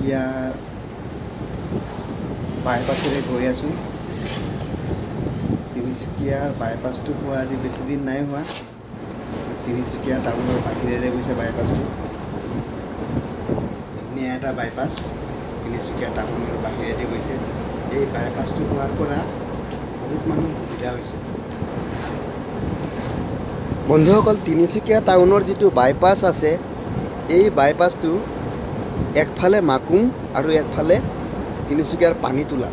তিনিচুকীয়া বাইপাছেৰে গৈ আছোঁ। তিনিচুকীয়াৰ বাইপাছটো হোৱা আজি বেছি দিন নাই হোৱা। তিনিচুকীয়া টাউনৰ বাহিৰেৰে গৈছে বাইপাছটো। ধুনীয়া এটা বাইপাছ, তিনিচুকীয়া টাউনৰ বাহিৰেদি গৈছে। এই বাইপাছটো হোৱাৰ পৰা বহুত মানুহ সুবিধা হৈছে। বন্ধুসকল, তিনিচুকীয়া টাউনৰ যিটো বাইপাছ আছে, এই বাইপাছটো একফালে মাকুম আৰু একফালে তিনিচুকীয়াৰ পানীতোলা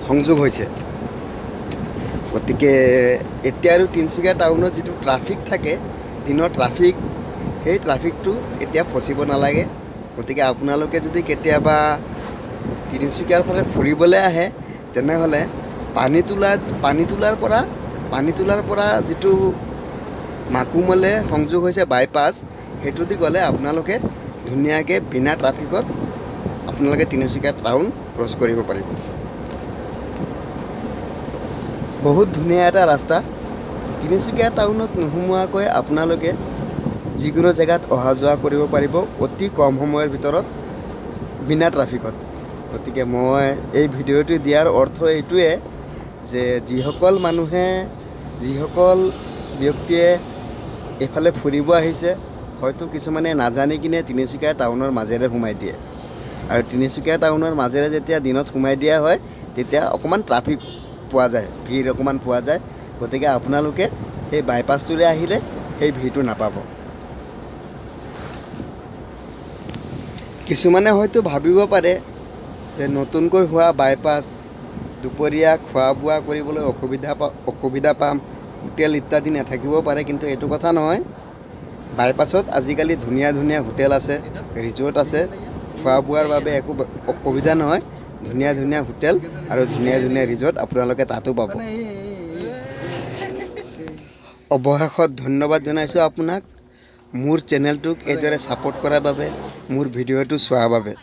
সংযোগ হৈছে। গতিকে এতিয়া আৰু তিনিচুকীয়া টাউনত যিটো ট্ৰাফিক থাকে, দিনৰ ট্ৰাফিক, সেই ট্ৰাফিকটো এতিয়া ফচিব নালাগে। গতিকে আপোনালোকে যদি কেতিয়াবা তিনিচুকীয়াৰ ফালে ফুৰিবলৈ আহে, তেনেহ'লে পানীতোলাৰ পৰা যিটো মাকুমলৈ সংযোগ হৈছে বাইপাছ, সেইটো দি গ'লে আপোনালোকে ধুনীয়াকৈ বিনা ট্ৰাফিকত আপোনালোকে তিনিচুকীয়া টাউন ক্ৰছ কৰিব পাৰিব। বহুত ধুনীয়া এটা ৰাস্তা। তিনিচুকীয়া টাউনত নোসোমোৱাকৈ আপোনালোকে যিকোনো জেগাত অহা যোৱা কৰিব পাৰিব অতি কম সময়ৰ ভিতৰত বিনা ট্ৰাফিকত। গতিকে মই এই ভিডিঅ'টো দিয়াৰ অৰ্থ এইটোৱে যে যিসকল ব্যক্তিয়ে এইফালে ফুৰিব আহিছে, হয়তো কিছুমানে নাজানি কিনে তিনিচুকীয়া টাউনৰ মাজেৰে সোমাই দিয়ে। আৰু তিনিচুকীয়া টাউনৰ মাজেৰে যেতিয়া দিনত সোমাই দিয়া হয়, তেতিয়া অকণমান ট্ৰাফিক পোৱা যায়, ভিৰ অকণমান পোৱা যায়। গতিকে আপোনালোকে সেই বাইপাছটোৰে আহিলে সেই ভিৰটো নাপাব। কিছুমানে হয়তো ভাবিব পাৰে যে নতুনকৈ হোৱা বাইপাছ, দুপৰীয়া খোৱা বোৱা কৰিবলৈ অসুবিধা পাম, হোটেল ইত্যাদি নাথাকিব পাৰে। কিন্তু এইটো কথা নহয়। বাইপাছত আজিকালি ধুনীয়া ধুনীয়া হোটেল আছে, ৰিজৰ্ট আছে। খোৱা বোৱাৰ বাবে একো অসুবিধা নহয়। ধুনীয়া ধুনীয়া হোটেল আৰু ধুনীয়া ধুনীয়া ৰিজৰ্ট আপোনালোকে তাতো পাব। অৱশেষত ধন্যবাদ জনাইছোঁ আপোনাক, মোৰ চেনেলটোক এইদৰে ছাপোৰ্ট কৰাৰ বাবে, মোৰ ভিডিঅ'টো চোৱাৰ বাবে।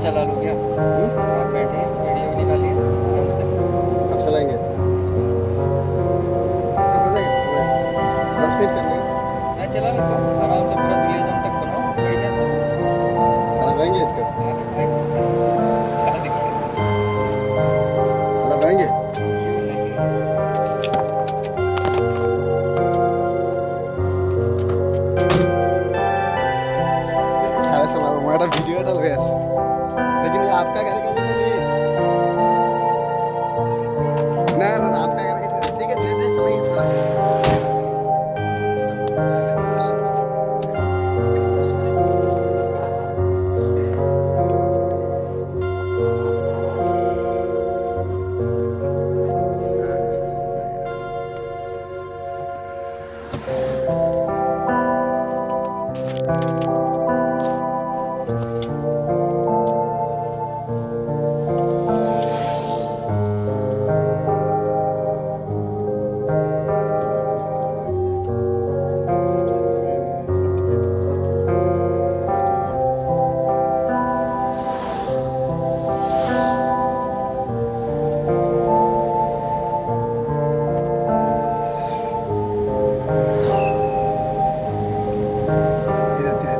चला लो क्या आप बैठे वीडियो निकालिए आराम से। अब चलाएंगे, हो जाएगा 10 मिनट कर लेंगे। मैं चला लेता हूँ आराम से, पूरा दुनियादान तक बनाओ बढ़िया से। चलाएंगे इसको, अरे भाई शादी करो। चलाएंगे। सारे चलाओ, मैं एक वीडियो डाल गया है, लेकिन ये आपका घर का जैसा नहीं है। ना आपका घर का जैसा ठीक है, धीरे धीरे चलाइए थोड़ा। धीरे धीरे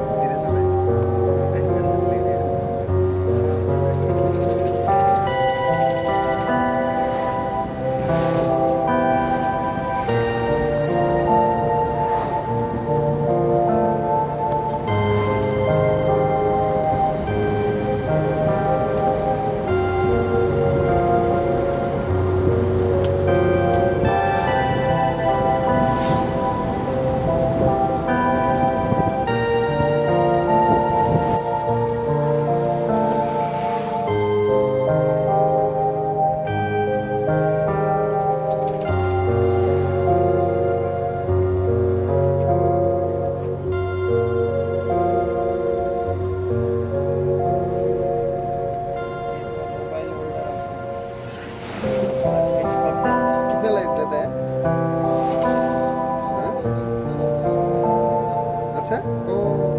অঁ